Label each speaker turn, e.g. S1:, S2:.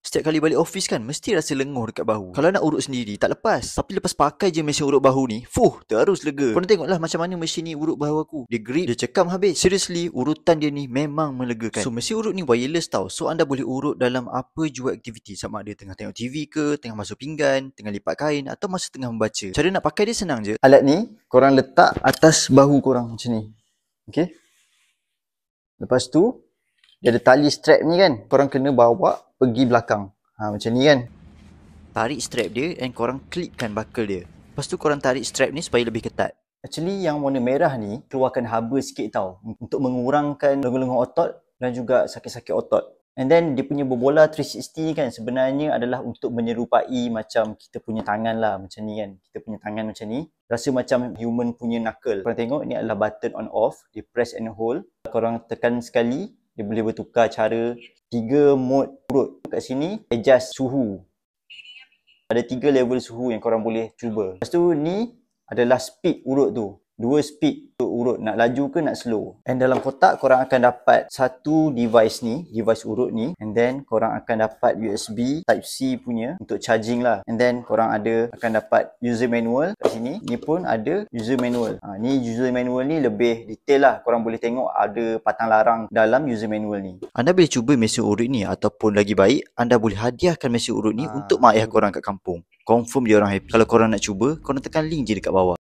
S1: Setiap kali balik office kan, mesti rasa lenguh dekat bahu. Kalau nak urut sendiri, tak lepas. Tapi lepas pakai je mesin urut bahu ni, terus lega. Korang tengoklah macam mana mesin ni urut bahu aku. Dia grip, dia cekam habis. Seriously, urutan dia ni memang melegakan. So, mesin urut ni wireless tau. So, anda boleh urut dalam apa jua aktiviti. Sama ada tengah tengok TV ke, tengah masuk pinggan, tengah lipat kain atau masa tengah membaca. Cara nak pakai dia senang je. Alat ni, korang letak atas bahu korang macam ni. Okay? Lepas tu, dia ada tali strap ni kan. Korang kena bawa pergi belakang. Macam ni kan. Tarik strap dia and korang klipkan buckle dia. Lepas tu korang tarik strap ni supaya lebih ketat. Actually yang warna merah ni keluarkan haba sikit tau. Untuk mengurangkan lenguh-lenguh otot dan juga sakit-sakit otot. And then dia punya berbola 360 ni kan sebenarnya adalah untuk menyerupai macam kita punya tangan lah. Macam ni kan. Kita punya tangan macam ni. Rasa macam human punya knuckle. Korang tengok ni adalah button on off. Dia press and hold. Korang tekan sekali. Dia boleh bertukar cara 3 mode urut. Kat sini, adjust suhu. Ada 3 level suhu yang korang boleh cuba. Lepas tu, ni adalah speed urut tu. 2 speed untuk urut. Nak laju ke nak slow. And dalam kotak, korang akan dapat satu device ni. Device urut ni. And then, korang akan dapat USB Type-C punya untuk charging lah. And then, korang akan dapat user manual kat sini. Ni pun ada user manual. Ni user manual ni lebih detail lah. Korang boleh tengok ada patang larang dalam user manual ni. Anda boleh cuba mesin urut ni ataupun lagi baik, anda boleh hadiahkan mesin urut ni untuk mak ayah korang kat kampung. Confirm dia orang happy. Kalau korang nak cuba, korang tekan link je dekat bawah.